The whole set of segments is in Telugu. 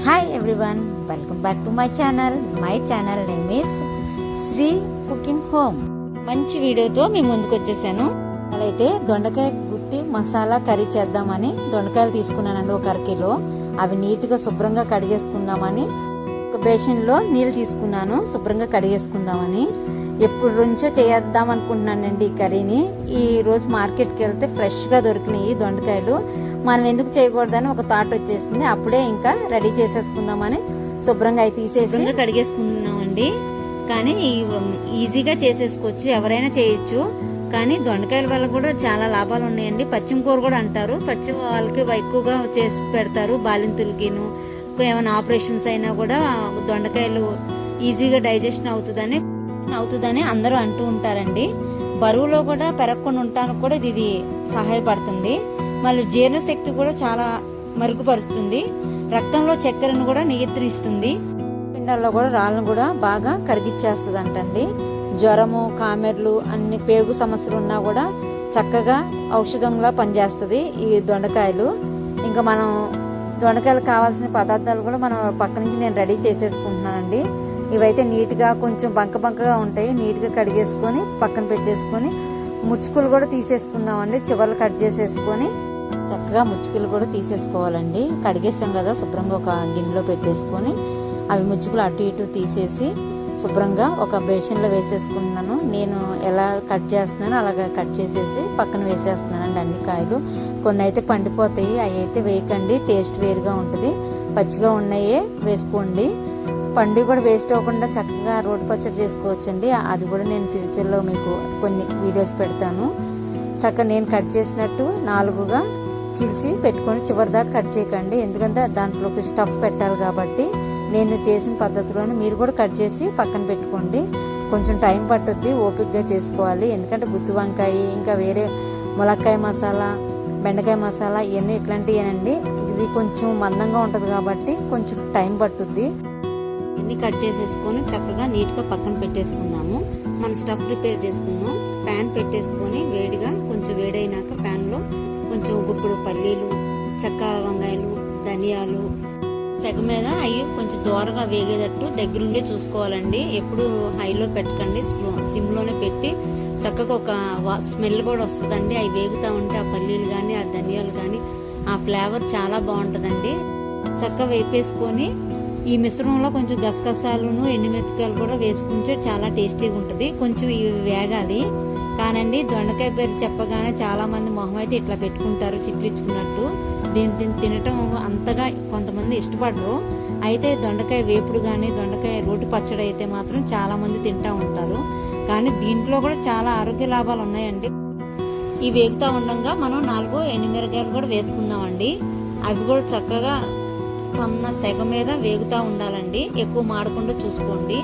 Hi everyone, welcome back to my channel. My channel name is Sri cooking home. మంచి వీడియోతో మీ ముందుకు వచ్చేసాను. అయితే దొండకాయ గుత్తి మసాలా కర్రీ చేద్దామని దొండకాయలు తీసుకున్నానండి, ఒక అరకిలో. అవి నీట్గా శుభ్రంగా కడిగేసుకుందామని ఒక బేసిన్లో నీళ్ళు తీసుకున్నాను, శుభ్రంగా కడిగేసుకుందామని. ఎప్పుడు నుంచో చేద్దాం అనుకుంటున్నానండి ఈ కర్రీని. ఈ రోజు మార్కెట్కి వెళ్తే ఫ్రెష్గా దొరికినాయి దొండకాయలు. మనం ఎందుకు చేయకూడదని ఒక థాట్ వచ్చేసింది. అప్పుడే ఇంకా రెడీ చేసేసుకుందామని శుభ్రంగా అవి తీసేసి కడిగేసుకుందామండి. కానీ ఈజీగా చేసేసుకోవచ్చు, ఎవరైనా చేయొచ్చు. కానీ దొండకాయల వల్ల కూడా చాలా లాభాలు ఉన్నాయండి. పచ్చిమ కూర కూడా అంటారు. పచ్చి వాళ్ళకి ఎక్కువగా చేసి పెడతారు, బాలింతులకిను. ఏమైనా ఆపరేషన్స్ అయినా కూడా దొండకాయలు ఈజీగా డైజెషన్ అవుతుందని అందరూ అంటూ ఉంటారండి. బరువులో కూడా పెరగకుండా ఉండటానికి కూడా ఇది సహాయపడుతుంది. మళ్ళీ జీర్ణశక్తి కూడా చాలా మెరుగుపరుస్తుంది. రక్తంలో చక్కెరను కూడా నియంత్రిస్తుంది. పిండాల్లో కూడా రాళ్ళను కూడా బాగా కరిగిచ్చేస్తుంది అంటండి. జ్వరము, కామెర్లు, అన్ని పేగు సమస్యలు ఉన్నా కూడా చక్కగా ఔషధంలా పనిచేస్తుంది ఈ దొండకాయలు. ఇంకా మనం దొండకాయలు కావాల్సిన పదార్థాలు కూడా మనం పక్క నుంచి నేను రెడీ చేసేసుకుంటున్నానండి. ఇవైతే నీట్గా కొంచెం బంకగా ఉంటాయి. నీట్గా కడిగేసుకొని పక్కన పెట్టేసుకొని ముచ్చుకులు కూడా తీసేసుకుందామండి. చివర్లు కట్ చేసేసుకొని చక్కగా ముచ్చుకులు కూడా తీసేసుకోవాలండి. కడిగేసాం కదా, శుభ్రంగా ఒక గిన్నెలో పెట్టేసుకొని అవి ముచ్చుకులు అటు ఇటు తీసేసి శుభ్రంగా ఒక బేసిన్లో వేసేసుకుంటున్నాను. నేను ఎలా కట్ చేస్తున్నానో అలాగా కట్ చేసేసి పక్కన వేసేస్తున్నానండి అన్ని కాయలు. కొన్ని అయితే పండిపోతాయి, అవి అయితే వేయకండి, టేస్ట్ వేరుగా ఉంటుంది. పచ్చిగా ఉన్నాయే వేసుకోండి. పండు కూడా వేస్ట్ అవ్వకుండా చక్కగా రోటి పచ్చడి చేసుకోవచ్చండి. అది కూడా నేను ఫ్యూచర్లో మీకు కొన్ని వీడియోస్ పెడతాను. చక్కగా నేను కట్ చేసినట్టు 4గా చీల్చి పెట్టుకొని చివరి దాకా కట్ చేయకండి, ఎందుకంటే దాంట్లోకి స్టఫ్ పెట్టాలి కాబట్టి. నేను చేసిన పద్ధతిలోనే మీరు కూడా కట్ చేసి పక్కన పెట్టుకోండి. కొంచెం టైం పట్టుద్ది, ఓపికగా చేసుకోవాలి. ఎందుకంటే గుత్తి వంకాయ, ఇంకా వేరే ములక్కాయ మసాలా, బెండకాయ మసాలా, ఇవన్నీ ఇట్లాంటివేనండి. ఇది కొంచెం మందంగా ఉంటుంది కాబట్టి కొంచెం టైం పట్టుద్ది. అన్ని కట్ చేసేసుకొని చక్కగా నీట్గా పక్కన పెట్టేసుకుందాము. మనం స్టఫ్ ప్రిపేర్ చేసుకుందాం. ప్యాన్ పెట్టేసుకొని వేడిగా కొంచెం వేడైనాక ప్యాన్లో కొంచెం గుప్పుడు పల్లీలు, చెక్క లవంగాయలు, ధనియాలు సెగ మీద అవి కొంచెం దోరగా వేగేటట్టు దగ్గరుండి చూసుకోవాలండి. ఎప్పుడు హైలో పెట్టకండి, సిమ్లోనే పెట్టి చక్కగా ఒక స్మెల్ కూడా వస్తుందండి. అవి వేగుతూ ఉంటే ఆ పల్లీలు కానీ ఆ ధనియాలు కానీ ఆ ఫ్లేవర్ చాలా బాగుంటుందండి. చక్కగా వేపేసుకొని ఈ మిశ్రమంలో కొంచెం గసగసాలను, ఎండుమిరపకాయలు కూడా వేసుకుంటే చాలా టేస్టీగా ఉంటుంది. కొంచెం ఇవి వేగాలి. కానండి దొండకాయ పేరు చెప్పగానే చాలా మంది మొహం అయితే ఇట్లా పెట్టుకుంటారు, చిట్లించుకున్నట్టు. దీన్ని తినటం అంతగా కొంతమంది ఇష్టపడరు. అయితే దొండకాయ వేపుడు కానీ దొండకాయ రోటి పచ్చడి అయితే మాత్రం చాలా మంది తింటూ ఉంటారు. కానీ దీంట్లో కూడా చాలా ఆరోగ్య లాభాలు ఉన్నాయండి. ఈ వేగుతూ ఉండగా మనం 4 ఎండుమిరపకాయలు కూడా వేసుకుందామండి. అవి కూడా చక్కగా సన్న సెగ మీద వేగుతూ ఉండాలండి. ఎక్కువ మాడకుండా చూసుకోండి.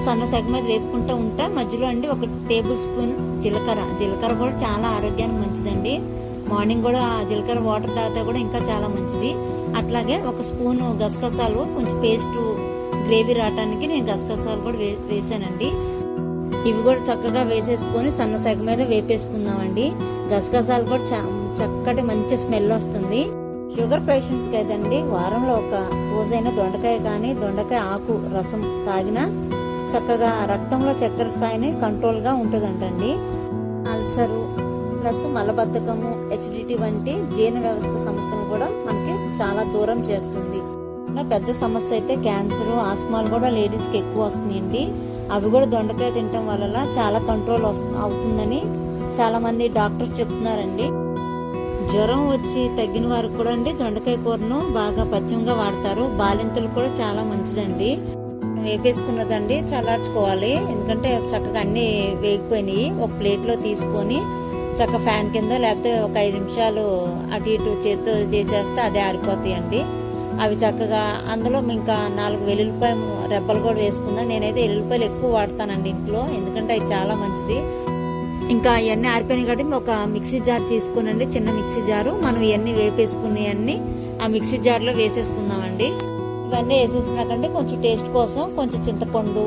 సన్న సెగ మీద వేపుకుంటూ ఉంటే మధ్యలో అండి 1 టేబుల్ స్పూన్ జీలకర్ర కూడా చాలా ఆరోగ్యానికి మంచిదండి. మార్నింగ్ కూడా జీలకర్ర వాటర్ తాగితే కూడా ఇంకా చాలా మంచిది. అట్లాగే 1 స్పూన్ గసగసాలు, కొంచెం పేస్ట్ గ్రేవీ రావడానికి నేను గసగసాలు కూడా వేసానండి. ఇవి కూడా చక్కగా వేసేసుకొని సన్న సెగ మీద వేపేసుకుందామండి. గసగసాలు కూడా చక్కటి మంచి స్మెల్ వస్తుంది. షుగర్ పేషెంట్స్ కి అయితే వారంలో ఒక రోజైనా దొండకాయ కానీ దొండకాయ ఆకు రసం తాగినా చక్కగా రక్తంలో చక్కెర స్థాయిని కంట్రోల్ గా ఉంటుందంటండి. అల్సరు ప్లస్ మలబద్ధకము, ఎసిడిటీ వంటి జీర్ణ వ్యవస్థ సమస్యను కూడా మనకి చాలా దూరం చేస్తుంది. పెద్ద సమస్య అయితే క్యాన్సర్, ఆస్మాలు కూడా లేడీస్ కి ఎక్కువ వస్తున్నాయండి. అవి కూడా దొండకాయ తినటం వల్ల చాలా కంట్రోల్ అవుతుందని చాలా మంది డాక్టర్స్ చెప్తున్నారండి. జ్వరం వచ్చి తగ్గిన వారికి కూడా అండి దొండకాయ కూరను బాగా పచ్చిమగా వాడతారు. బాలింతలు కూడా చాలా మంచిదండి. వేపేసుకున్నదండి చల్లార్చుకోవాలి, ఎందుకంటే చక్కగా అన్ని వేగిపోయినాయి. ఒక ప్లేట్లో తీసుకొని చక్కగా ఫ్యాన్ కింద లేకపోతే ఒక 5 నిమిషాలు అటు ఇటు చేత్తో చేసేస్తే అదే ఆరిపోతాయండి. అవి చక్కగా అందులో ఇంకా 4 వెల్లుల్లిపాయ రెబ్బలు కూడా వేసుకుందాం. నేనైతే వెల్లుల్లిపాయలు ఎక్కువ వాడతానండి ఇంట్లో, ఎందుకంటే అవి చాలా మంచిది. ఇంకా ఇవన్నీ ఆరిపోయినాయి కాబట్టి ఒక మిక్సీ జార్ తీసుకునండి, చిన్న మిక్సీ జారు. మనం ఇవన్నీ వేపేసుకునేవన్నీ ఆ మిక్సీ జార్లో వేసేసుకుందామండి. ఇవన్నీ వేసేసినాకంటే కొంచెం టేస్ట్ కోసం కొంచెం చింతపండు,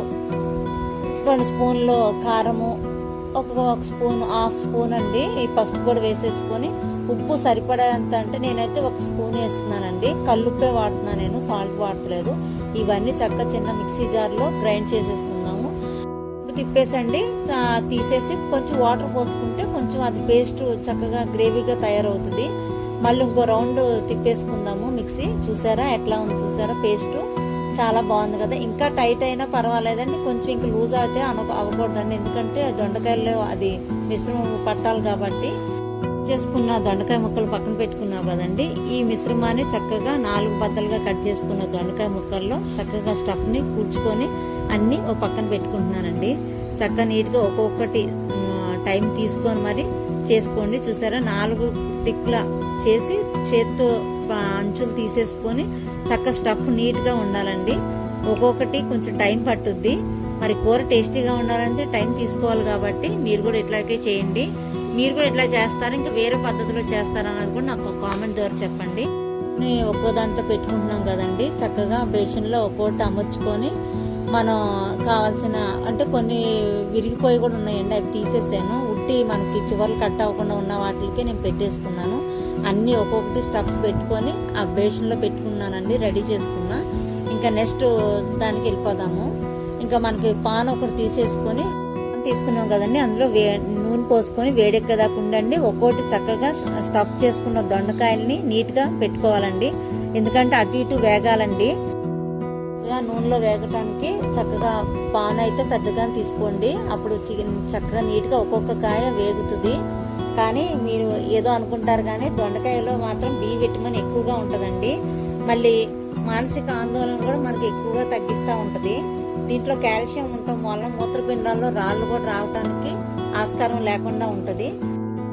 2 స్పూన్లు కారము, ఒక స్పూన్, హాఫ్ స్పూన్ అండి ఈ పసుపు కూడా వేసేసుకొని ఉప్పు సరిపడేంత అంటే నేనైతే 1 స్పూన్ వేస్తున్నానండి. కల్లుప్పే వాడుతున్నాను, నేను సాల్ట్ వాడట్లేదు. ఇవన్నీ చక్కగా చిన్న మిక్సీ జార్లో గ్రైండ్ చేసేసుకుందాము. తిప్పేసండి, తీసేసి కొంచెం వాటర్ పోసుకుంటే కొంచెం అది పేస్ట్ చక్కగా గ్రేవీగా తయారవుతుంది. మళ్ళీ ఇంకో రౌండ్ తిప్పేసుకుందాము మిక్సీ. చూసారా ఎట్లా ఉంది, చూసారా పేస్ట్ చాలా బాగుంది కదా. ఇంకా టైట్ అయినా పర్వాలేదండి, కొంచెం ఇంకా లూజ్ అయితే అవ్వకూడదండి, ఎందుకంటే దొండకాయల్లో అది మిశ్రమం పట్టాలి కాబట్టి. చేసుకున్న దొండకాయ ముక్కలు పక్కన పెట్టుకున్నావు కదండి, ఈ మిశ్రమాన్ని చక్కగా 4 బద్దలుగా కట్ చేసుకున్న దొండకాయ ముక్కల్లో చక్కగా స్టఫ్ని కూర్చుకొని అన్నీ ఒక పక్కన పెట్టుకుంటున్నానండి. చక్కగా నీట్గా ఒక్కొక్కటి టైం తీసుకొని మరి చేసుకోండి. చూసారా 4 దిక్కుల చేసి చేత్తో అంచులు తీసేసుకొని చక్క స్టఫ్ నీట్గా ఉండాలండి. ఒక్కొక్కటి కొంచెం టైం పట్టుద్ది, మరి కూర టేస్టీగా ఉండాలంటే టైం తీసుకోవాలి కాబట్టి మీరు కూడా ఇట్లాగే చేయండి. మీరు కూడా ఇట్లా చేస్తారు, ఇంకా వేరే పద్ధతిలో చేస్తారన్నది కూడా నాకు కామెంట్ ద్వారా చెప్పండి. ఒక్కో దాంట్లో పెట్టుకుంటున్నాం కదండి, చక్కగా బేషన్లో ఒక్కొక్కటి అమర్చుకొని మనం కావాల్సిన అంటే కొన్ని విరిగిపోయి కూడా ఉన్నాయండి, అవి తీసేసాను. ఉట్టి మనకి చివర్లు కట్ అవ్వకుండా ఉన్న వాటికి నేను పెట్టేసుకున్నాను. అన్నీ ఒక్కొక్కటి స్టఫ్ పెట్టుకొని ఆ బేషన్లో పెట్టుకున్నానండి, రెడీ చేసుకున్నా. ఇంకా నెక్స్ట్ దానికి వెళ్ళిపోదాము. ఇంకా మనకి పాన్ ఒకటి తీసుకున్నాం కదండి, అందులో నూనె పోసుకొని వేడెక్కదాకుండండి ఒక్కొక్కటి చక్కగా స్టఫ్ చేసుకున్న దొండకాయల్ని నీట్గా పెట్టుకోవాలండి. ఎందుకంటే అటు ఇటు వేగాలండి. నూనెలో వేగటానికి చక్కగా పాన్ అయితే పెద్దగా తీసుకోండి, అప్పుడు చక్కగా నీట్గా ఒక్కొక్క కాయ వేగుతుంది. కానీ మీరు ఏదో అనుకుంటారు కానీ దొండకాయలో మాత్రం బి విటమిన్ ఎక్కువగా ఉంటుందండి. మళ్ళీ మానసిక ఆందోళన కూడా మనకి ఎక్కువగా తగ్గిస్తూ ఉంటుంది. దీంట్లో కాల్షియం ఉండటం వల్ల మూత్రపిండాల్లో రాళ్ళు కూడా రావడానికి ఆస్కారం లేకుండా ఉంటుంది,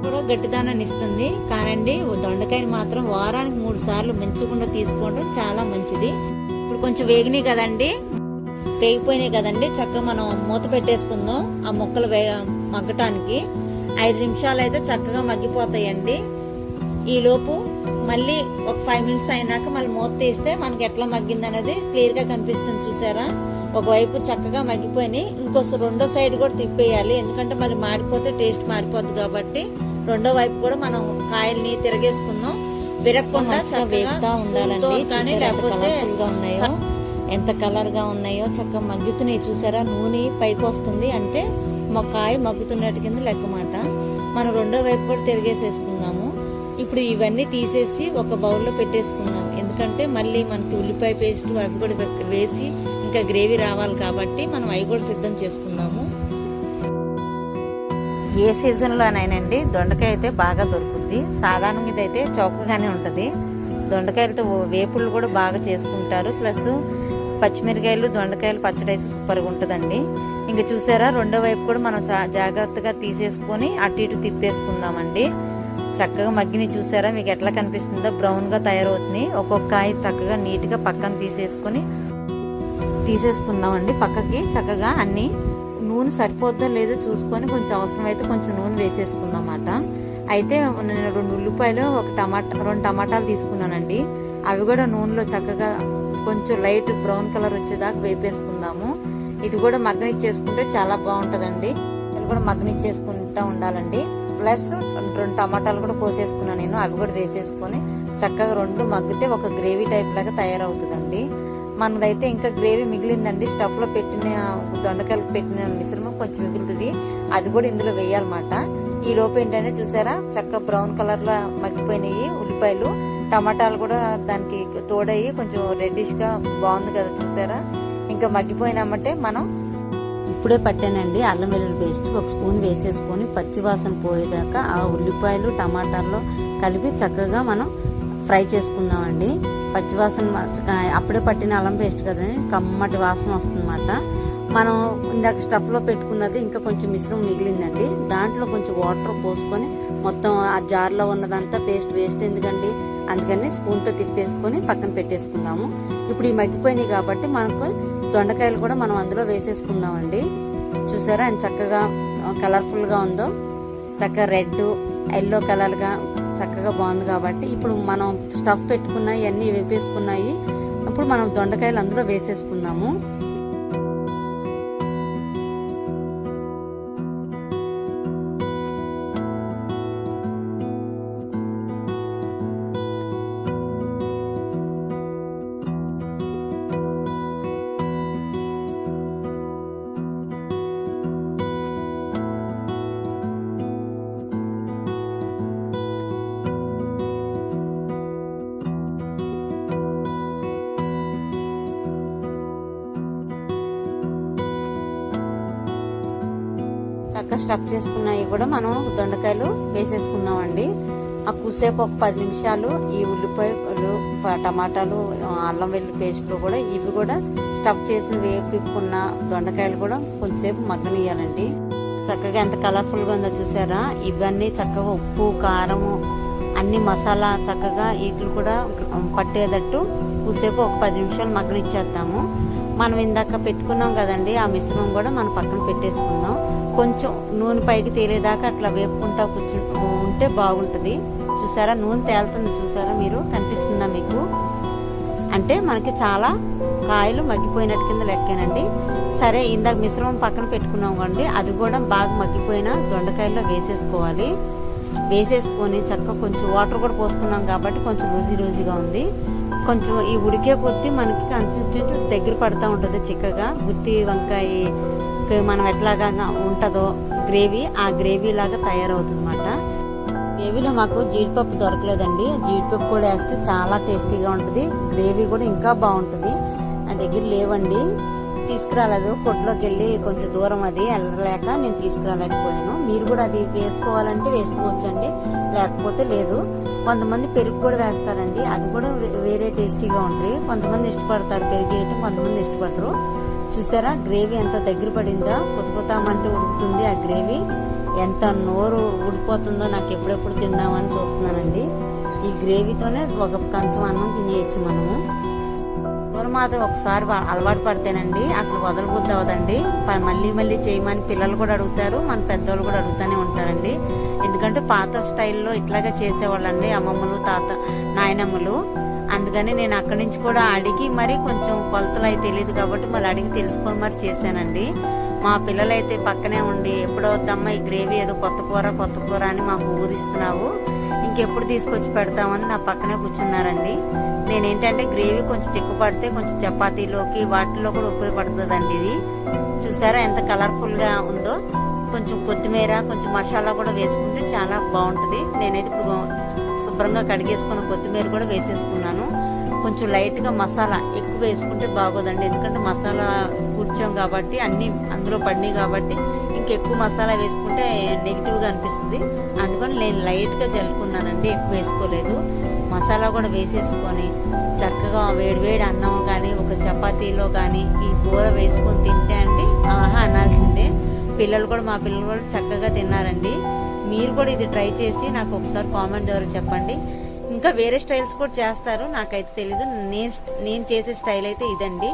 కూడా గట్టిదానాన్ని ఇస్తుంది. కానండి దొండకాయని మాత్రం వారానికి 3 సార్లు మించకుండా తీసుకోవడం చాలా మంచిది. ఇప్పుడు కొంచెం వేగినాయి కదండి, వేగిపోయినాయి కదండి, చక్కగా మనం మూత పెట్టేసుకుందాం. ఆ ముక్కలు మగ్గటానికి 5 నిమిషాలు అయితే చక్కగా మగ్గిపోతాయండి. ఈలోపు మళ్ళీ ఒక 5 మినిట్స్ అయినాక మళ్ళీ మూత తీస్తే మనకి ఎట్లా మగ్గింది అనేది క్లియర్గా కనిపిస్తుంది. చూసారా ఒకవైపు చక్కగా మగ్గిపోయి రెండో సైడ్ కూడా తిప్పేయాలి, ఎందుకంటే మళ్ళీ మాడిపోతే టేస్ట్ మారిపోద్ది కాబట్టి రెండో వైపు కూడా మనం కాయల్ని తిరగేసుకుందాం. విరగకుండా వేగుతా ఉండాలండి. లేకపోతే ఎంత కలర్ గా ఉన్నాయో చక్కగా మగ్గుతున్నాయి. చూసారా నూనె పైకి వస్తుంది అంటే మా కాయ మగ్గుతున్నట్టు కింద లెక్కమాట. మనం రెండో వైపు కూడా తిరిగేసేసుకుందాము. ఇప్పుడు ఇవన్నీ తీసేసి ఒక బౌల్లో పెట్టేసుకుందాం, ఎందుకంటే మళ్ళీ మనకి ఉల్లిపాయ పేస్ట్ అవి కూడా వేసి ఇంకా గ్రేవీ రావాలి కాబట్టి మనం అవి కూడా సిద్ధం చేసుకుందాము. ఏ సీజన్లోనైనండి దొండకాయ అయితే బాగా దొరుకుతుంది. సాధారణంగా ఇదైతే చౌకగానే ఉంటుంది. దొండకాయలతో వేపుళ్ళు కూడా బాగా చేసుకుంటారు. ప్లస్ పచ్చిమిరకాయలు దొండకాయలు పచ్చడి అయితే సూపర్గా ఉంటుందండి. ఇంకా చూసారా రెండో వైపు కూడా మనం జాగ్రత్తగా తీసేసుకొని అటు ఇటు తిప్పేసుకుందామండి. చక్కగా మగ్గిని చూసారా మీకు ఎట్లా కనిపిస్తుందో బ్రౌన్గా తయారవుతుంది. ఒక్కొక్క కాయ చక్కగా నీట్గా పక్కన తీసేసుకుందామండి. పక్కకి చక్కగా అన్నీ నూనె సరిపోద్దో లేదో చూసుకొని కొంచెం అవసరమైతే కొంచెం నూనె వేసేసుకుందాం అన్నమాట. అయితే నేను 2 ఉల్లిపాయలు 2 టమాటాలు తీసుకున్నానండి. అవి కూడా నూనెలో చక్కగా కొంచెం లైట్ బ్రౌన్ కలర్ వచ్చేదాకా వేపేసుకుందాము. ఇది కూడా మగ్గనిచ్చేసుకుంటే చాలా బాగుంటుందండి. ఇది కూడా మగ్గనిచ్చేసుకుంటూ ఉండాలండి. ప్లస్ 2 టమాటాలు కూడా కోసేసుకున్నాను నేను, అవి కూడా వేసేసుకొని చక్కగా 2 మగ్గితే ఒక గ్రేవీ టైప్ లాగా తయారవుతుందండి. మనదైతే ఇంకా గ్రేవీ మిగిలిందండి. స్టఫ్లో పెట్టిన దొండకాయలకు పెట్టిన మిశ్రమం కొంచెం మిగులుతుంది, అది కూడా ఇందులో వేయాలన్నమాట. ఈ లోపు ఏంటంటే చూసారా చక్కగా బ్రౌన్ కలర్లో మగ్గిపోయినాయి ఉల్లిపాయలు, టమాటాలు కూడా దానికి తోడయ్యి కొంచెం రెడ్డిష్గా బాగుంది కదా. చూసారా ఇంకా మగ్గిపోయినామంటే మనం ఇప్పుడే పట్టానండి అల్లం వెల్లుల్లి పేస్ట్ 1 స్పూన్ వేసేసుకొని పచ్చివాసన పోయేదాకా ఆ ఉల్లిపాయలు టమాటాల్లో కలిపి చక్కగా మనం ఫ్రై చేసుకుందామండి. పచ్చివాసన అప్పుడే పట్టిన అల్లం పేస్ట్ కదండి, కమ్మటి వాసన వస్తుందన్నమాట. మనం ఇందాక స్టఫ్లో పెట్టుకున్నది ఇంకా కొంచెం మిశ్రమం మిగిలిందండి, దాంట్లో కొంచెం వాటర్ పోసుకొని మొత్తం ఆ జార్లో ఉన్నదంతా పేస్ట్ వేస్ట్ ఎందుకండి, అందుకని స్పూన్తో తిప్పేసుకొని పక్కన పెట్టేసుకుందాము. ఇప్పుడు ఈ మగ్గిపోయినాయి కాబట్టి మనకు దొండకాయలు కూడా మనం అందులో వేసేసుకుందామండి. చూసారా ఎంత చక్కగా కలర్ఫుల్గా ఉందో, చక్కగా రెడ్ ఎల్లో కలర్గా చక్కగా బాగుంది కాబట్టి ఇప్పుడు మనం స్టఫ్ పెట్టుకున్నాయి అన్నీ వేపేసుకున్నాయి. ఇప్పుడు మనం దొండకాయలు అందులో వేసేసుకుందాము. చక్కగా స్టఫ్ చేసుకున్నవి కూడా మనం దొండకాయలు వేసేసుకుందాం అండి. ఆ కూసేపు ఒక 10 నిమిషాలు ఈ ఉల్లిపాయలు, టమాటాలు, అల్లం వెల్లుల్లి పేస్ట్లో కూడా ఇవి కూడా స్టఫ్ చేసి వేపుకున్న దొండకాయలు కూడా కొంచెంసేపు మగ్గనియాలండి. చక్కగా ఎంత కలర్ఫుల్గా ఉందో చూసారా. ఇవన్నీ చక్కగా ఉప్పు, కారము, అన్ని మసాలా చక్కగా వీటిని కూడా పట్టేటట్టు కూసేపు ఒక 10 నిమిషాలు మగ్గనిచ్చేద్దాము. మనం ఇందాక పెట్టుకున్నాం కదండి, ఆ మిశ్రమం కూడా మనం పక్కన పెట్టేసుకుందాం. కొంచెం నూనె పైకి తేలేదాకా అట్లా వేపుకుంటా ఉంటే బాగుంటుంది. చూసారా నూనె తేలుతుంది, చూసారా మీరు, కనిపిస్తుందా మీకు? అంటే మనకి చాలా కాయలు మగ్గిపోయినట్టు కింద లెక్కేనండి. సరే, ఇందాక మిశ్రమం పక్కన పెట్టుకున్నాం కండి, అది కూడా బాగా మగ్గిపోయిన దొండకాయల్లో వేసేసుకోవాలి. వేసేసుకొని చక్కగా కొంచెం వాటర్ కూడా పోసుకున్నాం కాబట్టి కొంచెం లూజీగా ఉంది. కొంచెం ఈ ఉడికే కొద్దీ మనకి కన్సిస్టెంట్ దగ్గర పడుతూ ఉంటుంది చిక్కగా. గుత్తి వంకాయ మనం ఎట్లాగా ఉంటుందో గ్రేవీ, ఆ గ్రేవీ లాగా తయారవుతుంది అన్నమాట. గ్రేవీలో మాకు జీడిపప్పు దొరకలేదండి. జీడిపప్పు కూడా వేస్తే చాలా టేస్టీగా ఉంటుంది, గ్రేవీ కూడా ఇంకా బాగుంటుంది. నా దగ్గర లేవండి, తీసుకురాలేదు. కొట్టులోకి వెళ్ళి కొంచెం దూరం అది వెళ్ళలేక నేను తీసుకురాలేకపోయాను. మీరు కూడా అది వేసుకోవాలంటే వేసుకోవచ్చండి, లేకపోతే లేదు. కొంతమంది పెరుగు కూడా వేస్తారండి, అది కూడా వేరే టేస్టీగా ఉంటుంది. కొంతమంది ఇష్టపడతారు పెరుగు వేయటం, కొంతమంది ఇష్టపడరు. చూసారా గ్రేవీ ఎంత దగ్గర పడిందో, కొత్తుకొతామంటే ఉడుకుతుంది ఆ గ్రేవీ. ఎంత నోరు ఉడిపోతుందో నాకు ఎప్పుడెప్పుడు తిందామని చూస్తున్నానండి. ఈ గ్రేవీతోనే ఒక కంచం అన్నం తినేయచ్చు మనము. కూర మాత్రం ఒకసారి అలవాటు పడితేనండి అసలు వదలబుద్ధి అవదండి. మళ్ళీ చేయమని పిల్లలు కూడా అడుగుతారు, మన పెద్దవాళ్ళు కూడా అడుగుతూనే ఉంటారండి. ఎందుకంటే పాత స్టైల్లో ఇట్లాగే చేసేవాళ్ళండి అమ్మమ్మలు, నాయనమ్మలు. అందుకని నేను అక్కడి నుంచి కూడా అడిగి మరి కొంచెం కొలతలు అయితే తెలియదు కాబట్టి మళ్ళీ అడిగి తెలుసుకొని మరి చేశానండి. మా పిల్లలైతే పక్కనే ఉండి ఎప్పుడో వద్దమ్మా ఈ గ్రేవీ ఏదో కొత్త కూర అని మాకు ఊరిస్తున్నావు, ఇంకెప్పుడు తీసుకొచ్చి పెడతామని నా పక్కనే కూర్చున్నారండి. నేనేంటంటే గ్రేవీ కొంచెం చిక్కుపడితే కొంచెం చపాతీలోకి వాటిలో కూడా ఉపయోగపడుతుందండి ఇది. చూసారా ఎంత కలర్ఫుల్గా ఉందో. కొంచెం కొత్తిమీర, కొంచెం మసాలా కూడా వేసుకుంటే చాలా బాగుంటుంది. నేనైతే ఇప్పుడు శుభ్రంగా కడిగేసుకున్న కొత్తిమీర కూడా వేసేసుకున్నాను. కొంచెం లైట్గా మసాలా ఎక్కువ వేసుకుంటే బాగోదండి, ఎందుకంటే మసాలా కూర్చాం కాబట్టి అన్ని అందులో పడినాయి కాబట్టి ఇంకెక్కువ మసాలా వేసుకుంటే నెగిటివ్గా అనిపిస్తుంది. అందుకని నేను లైట్గా జల్లుకున్నానండి, ఎక్కువ వేసుకోలేదు. మసాలా కూడా వేసేసుకొని చక్కగా వేడివేడి అన్నం కానీ ఒక చపాతీలో కానీ ఈ కూర వేసుకొని తింటే అండి ఆహా అనాల్సిందే. మా పిల్లలు కూడా చక్కగా తిన్నారండి. మీరు కూడా ఇది ట్రై చేసి నాకు ఒకసారి కామెంట్ ద్వారా చెప్పండి. ఇంకా వేరే స్టైల్స్ కూడా చేస్తారు, నాకైతే తెలీదు. నేను చేసే స్టైల్ అయితే ఇదండి.